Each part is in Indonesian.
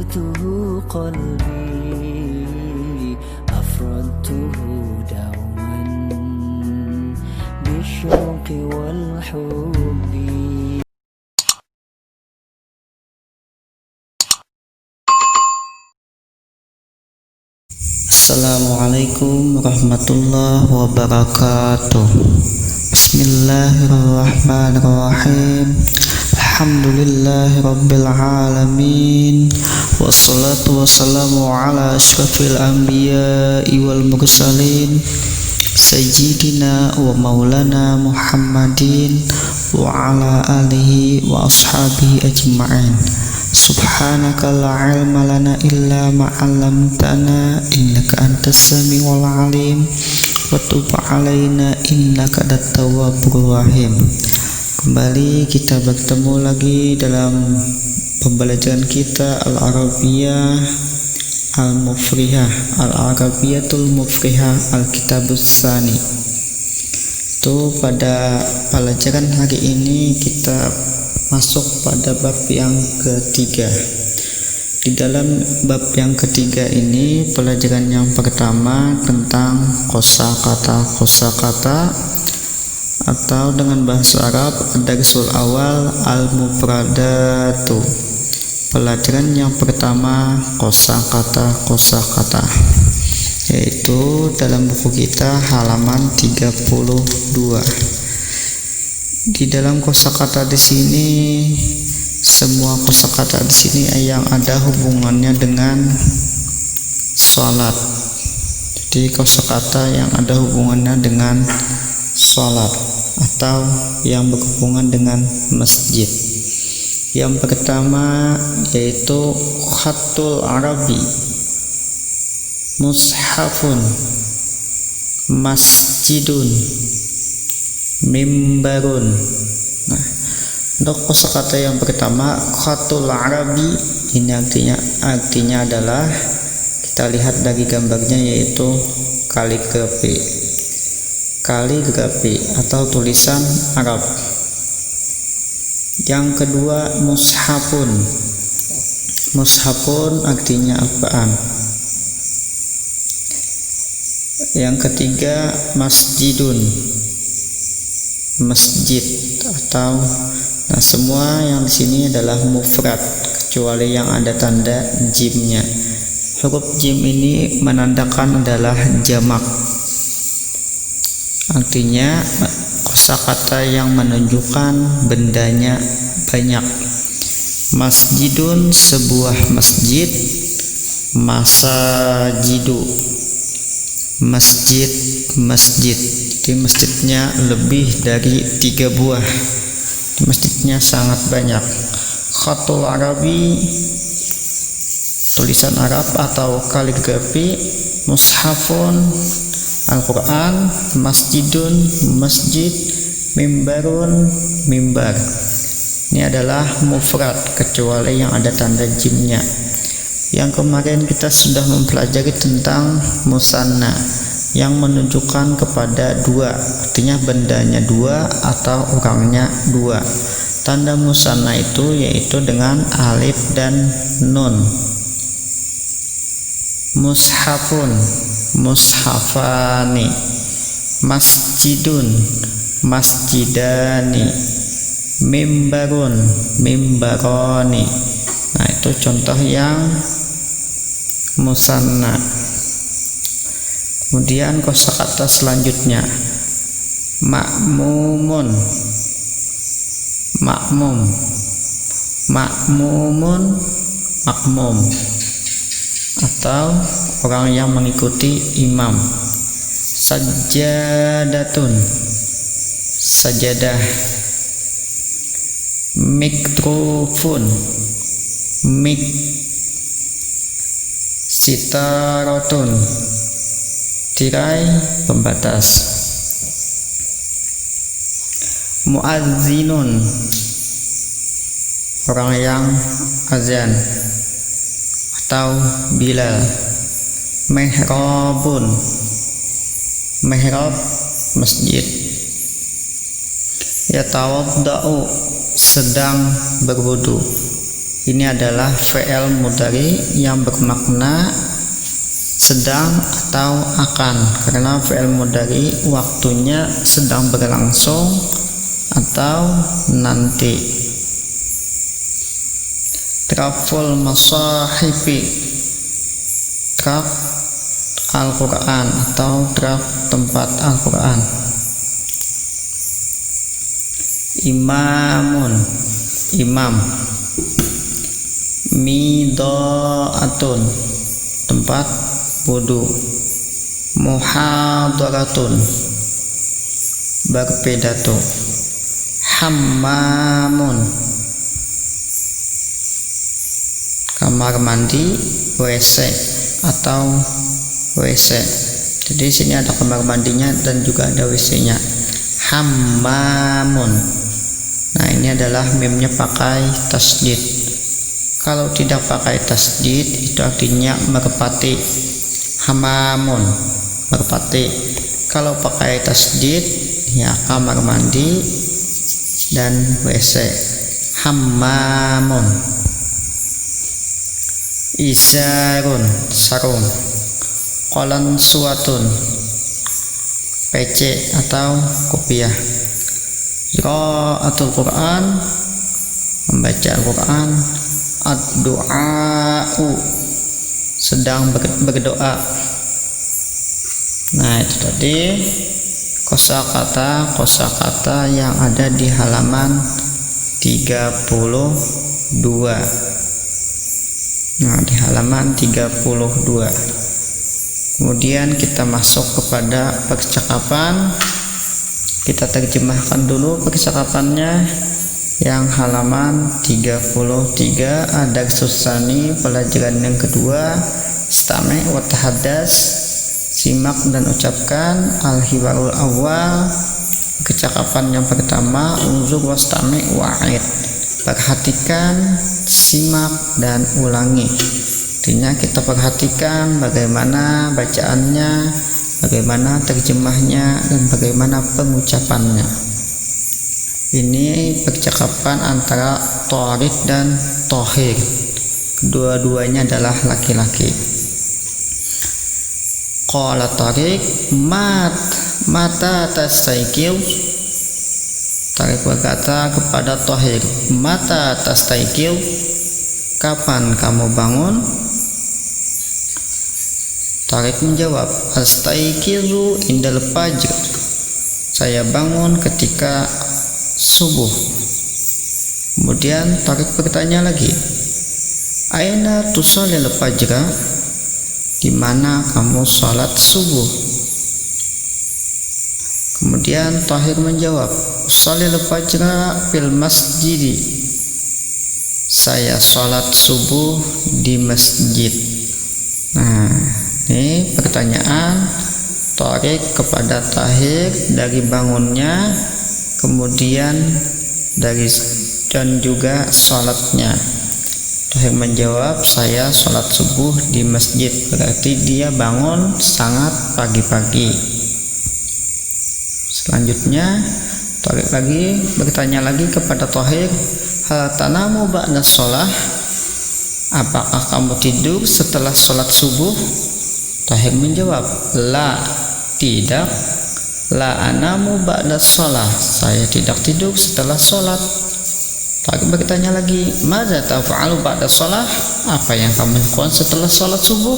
أسرته قلبي أفردته دوما بالشوق والحب. Assalamualaikum warahmatullahi wabarakatuh. Bismillahirrahmanirrahim. Alhamdulillahi rabbil alamin. Wassalatu wassalamu ala asyrafil anbiya'i wal mursalin Sayyidina wa maulana Muhammadin wa ala alihi wa ashabihi ajma'in. Subhanaka la ilma lana illa ma 'allamtana innaka antas samiul alim wa tub 'alaina innaka antat tawwabur rahim. Kembali kita bertemu lagi dalam pembelajaran kita Al-Arabiyah Al-Mufrihah, Al-Arabiyatul Mufrihah, Al-Kitabus Tsani. Itu pada pelajaran hari ini kita masuk pada bab yang ketiga. Di dalam bab yang ketiga ini, pelajaran yang pertama tentang kosakata atau dengan bahasa Arab ad-darsul awal al-mufradatu. Pelajaran yang pertama kosakata, yaitu dalam buku kita halaman 32. Di dalam kosakata di sini, semua kosakata di sini yang ada hubungannya dengan sholat. Jadi kosakata yang ada hubungannya dengan sholat atau yang berhubungan dengan masjid. Yang pertama yaitu khatul arabi, mushafun, masjidun, mimbarun. Nah, untuk kosakata yang pertama khatul arabi, ini artinya adalah, kita lihat dari gambarnya, yaitu kaligrafi atau tulisan Arab. Yang kedua mushafun artinya apaan? Yang ketiga masjidun, masjid atau, nah semua yang di sini adalah mufrad kecuali yang ada tanda jimnya. Huruf jim ini menandakan adalah jamak, artinya kosakata yang menunjukkan bendanya banyak. Masjidun sebuah masjid, masajidu masjid. Di masjidnya lebih dari 3 buah. Masjidnya sangat banyak. Khatul arabi, tulisan Arab atau kaligrafi, mushafun, Al-Quran, masjidun, masjid, mimbarun, mimbar. Ini adalah mufrad kecuali yang ada tanda jimnya. Yang kemarin kita sudah mempelajari tentang musanna yang menunjukkan kepada 2, artinya bendanya 2 atau orangnya 2. Tanda musanna itu yaitu dengan alif dan nun. Mushafun, mushafani, masjidun, masjidani, mimbarun, mimbaroni. Nah, itu contoh yang musanna. Kemudian kosakata selanjutnya makmumun, makmum, makmumun, makmum atau orang yang mengikuti imam. Sajadatun, sajadah. Mikrofon, mik. Sitarotun, tirai pembatas. Muazzinun, orang yang azan atau bilal. Mihrabun, mihrab masjid. Yatawadda'u, sedang berwudu. Ini adalah fi'il mudhari yang bermakna sedang atau akan, karena fi'il mudhari waktunya sedang berlangsung atau nanti. Traful masahifi, traf Al-Quran atau traf tempat Al-Quran. Imamun, imam. Midoatun, tempat wudu. Muhadaratun, berpidato. Hammamun, kamar mandi, WC atau WC. Jadi sini ada kamar mandinya dan juga ada WC-nya. Hammamun. Nah, ini adalah mimnya pakai tasdid. Kalau tidak pakai tasdid itu artinya merpati. Hammamun, merpati. Kalau pakai tasdid ya kamar mandi dan WC. Hammamun. Izarun, sarung. Qalan suwatun, PC atau kopiah. Qiraatul Quran, membaca Al-Quran. Ad-du'a'u, sedang berdoa. Nah, itu tadi kosakata yang ada di halaman 32. Nah, di halaman 32. Kemudian kita masuk kepada percakapan. Kita terjemahkan dulu percakapannya yang halaman 33. Ada susani, pelajaran yang kedua. Stami' wa tahaddas, simak dan ucapkan. Al-hiwarul awal, percakapan yang pertama. Unzur wastami' wa'id, perhatikan, simak dan ulangi. Artinya kita perhatikan bagaimana bacaannya, bagaimana terjemahnya, dan bagaimana pengucapannya. Ini percakapan antara Tariq dan Thohir. Kedua-duanya adalah laki-laki. Qala Tariq, mata tastaykil. Tariq berkata kepada Thohir, mata tastaykil, kapan kamu bangun? Tariq menjawab, astayqizu indal fajr, saya bangun ketika subuh. Kemudian Tariq bertanya lagi, aina tusallil fajra, di mana kamu salat subuh? Kemudian Thohir menjawab, usallil fajra fil masjid, saya salat subuh di masjid. Nah, ini pertanyaan Tariq kepada Thohir dari bangunnya, kemudian dari dan juga salatnya. Thohir menjawab, saya salat subuh di masjid, berarti dia bangun sangat pagi-pagi. Selanjutnya Tariq lagi bertanya lagi kepada Thohir, hal tanamu ba'da sholah, apakah kamu tidur setelah sholat subuh? Thohir menjawab, la, tidak. La anamu ba'da sholah, saya tidak tidur setelah sholat. Thohir bertanya lagi, madza taf'alu ba'da sholah, apa yang kamu lakukan setelah sholat subuh?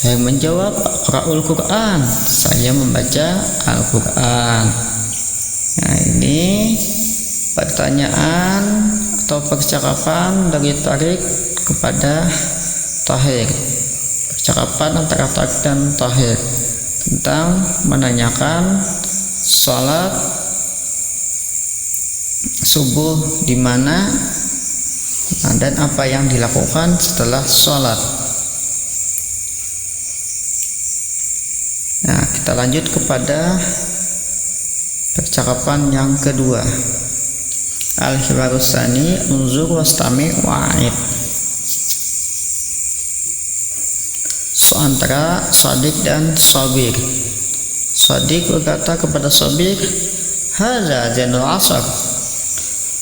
Thohir menjawab, aqra'ul Quran, saya membaca Al-Quran. Nah, ini pertanyaan atau percakapan dari Tariq kepada Thohir. Percakapan antara Tariq dan Thohir tentang menanyakan sholat subuh di mana dan apa yang dilakukan setelah sholat. Nah, kita lanjut kepada percakapan yang kedua. Al-hiwarus tsani, unzur wastami' wa'id. Antara Shadiq dan Sabir. Shadiq berkata kepada Sabir, hadza azanul asar,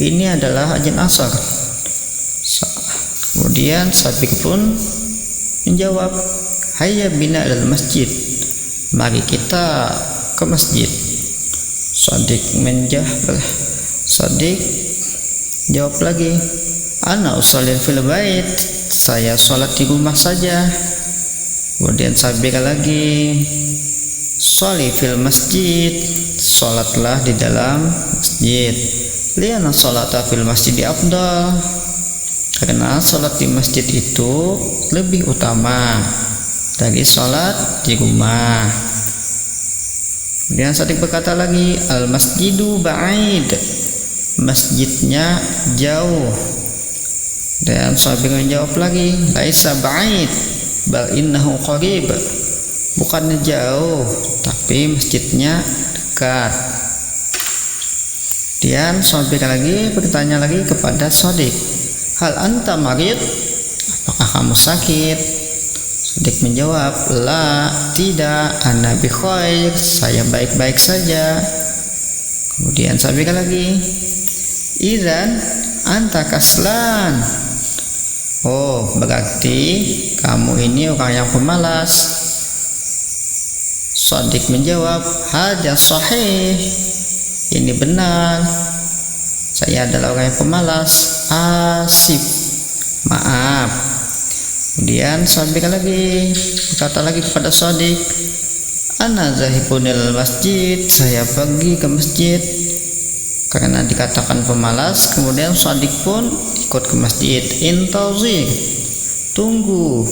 ini adalah azan asar. Kemudian Sabik pun menjawab, hayya bina al masjid, mari kita ke masjid. Shadiq jawab lagi, ana usolli fil bait, saya sholat di rumah saja. Kemudian Sabik lagi, sholli fil masjid, sholatlah di dalam masjid. Liana sholata fil masjid afdal, karena sholat di masjid itu lebih utama dari sholat di rumah. Kemudian Shadiq berkata lagi, al masjidu ba'id, masjidnya jauh. Dan Sabik menjawab lagi, laisa ba'id bal innahu qarib, bukannya jauh tapi masjidnya dekat. Kemudian Sabik lagi bertanya lagi kepada Shadiq, hal anta marid, apakah kamu sakit? Shadiq menjawab, la, tidak, ana bi khair, saya baik-baik saja. Kemudian Sabik lagi, idzan anta kaslan, oh berarti kamu ini orang yang pemalas. Shadiq menjawab, hadza sahih, ini benar, saya adalah orang yang pemalas, asif, maaf. Kemudian Sabik lagi berkata lagi kepada Shadiq, ana zahibunil masjid, saya pergi ke masjid. Karena dikatakan pemalas, kemudian Shadiq pun ikut ke masjid. Intauzi, tunggu,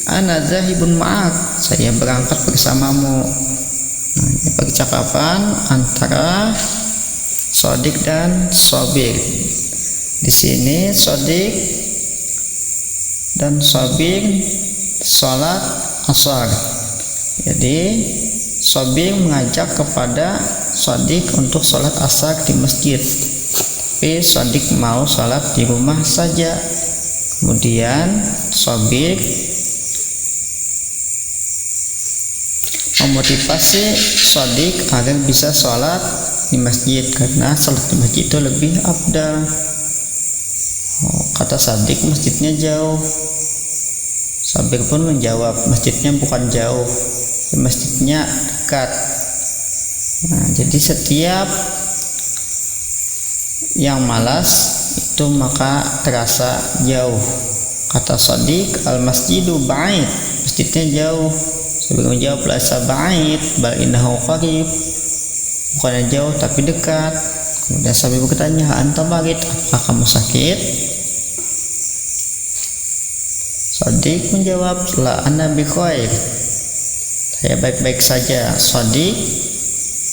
ana zahibun ma'ak, saya berangkat bersamamu. Nah, ini percakapan antara Shadiq dan Sabik. Di sini Shadiq dan Sabik sholat asar. Jadi Sabik mengajak kepada Shadiq untuk sholat asar di masjid, tapi Shadiq mau sholat di rumah saja. Kemudian Sabik memotivasi Shadiq agar bisa sholat di masjid, karena sholat di masjid itu lebih afdal. Kata Shadiq, masjidnya jauh. Sabik pun menjawab, masjidnya bukan jauh, masjidnya dekat. Nah, jadi setiap yang malas itu maka terasa jauh. Kata Shadiq, al masjidu ba'id, masjidnya jauh. Sabik menjawab, laisa ba'id bal innahu qarib, bukannya jauh tapi dekat. Kemudian Sabik bertanya, anta marid, apakah kamu sakit? Shadiq menjawab, la ana bi khair, saya baik-baik saja. Shadiq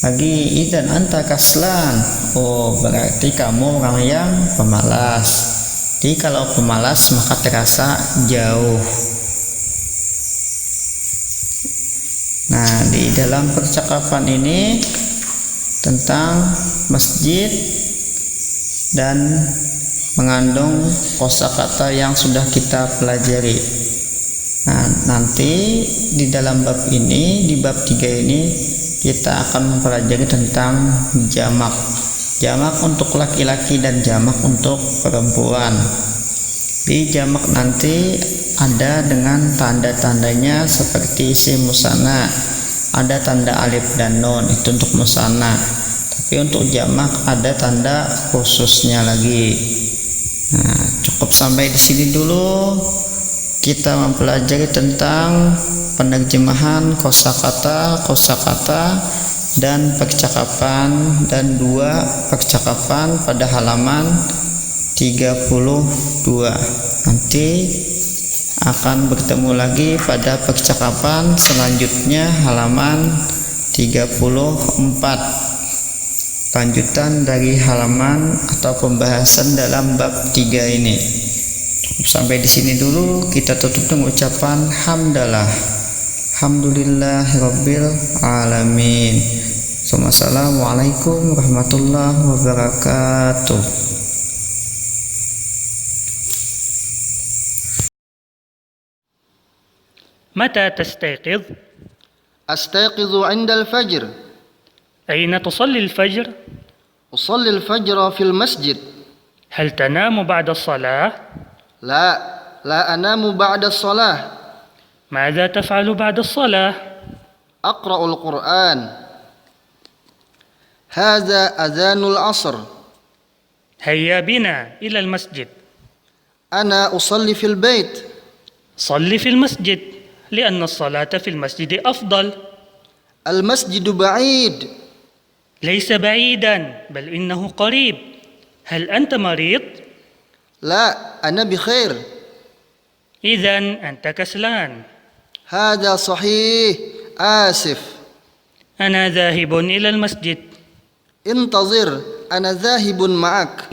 lagi, idzan anta kaslan, oh berarti kamu orang yang pemalas. Jadi kalau pemalas maka terasa jauh. Nah, di dalam percakapan ini tentang masjid dan mengandung kosakata yang sudah kita pelajari. Nah, nanti di dalam bab ini, di bab 3 ini kita akan mempelajari tentang jamak. Jamak untuk laki-laki dan jamak untuk perempuan. Di jamak nanti ada dengan tanda-tandanya seperti isim musanna, ada tanda alif dan nun, itu untuk musanna. Tapi untuk jamak ada tanda khususnya lagi. Nah, cukup sampai di sini dulu. Kita mempelajari tentang penerjemahan kosakata dan percakapan, dan 2 percakapan pada halaman 32. Nanti akan bertemu lagi pada percakapan selanjutnya halaman 34, lanjutan dari halaman atau pembahasan dalam bab 3 ini. Sampai di sini dulu, kita tutup dengan ucapan hamdalah, alhamdulillahirabbil alamin. Assalamualaikum warahmatullahi wabarakatuh. متى تستيقظ؟ أستيقظ عند الفجر. أين تصلي الفجر؟ أصلي الفجر في المسجد. هل تنام بعد الصلاة؟ لا، لا أنام بعد الصلاة. ماذا تفعل بعد الصلاة؟ أقرأ القرآن. هذا أذان العصر. هيا بنا إلى المسجد. أنا أصلي في البيت. صل في المسجد لأن الصلاة في المسجد أفضل. المسجد بعيد. ليس بعيدا بل إنه قريب. هل أنت مريض؟ لا، أنا بخير. إذن أنت كسلان. هذا صحيح. آسف. أنا ذاهب إلى المسجد. انتظر، أنا ذاهب معك.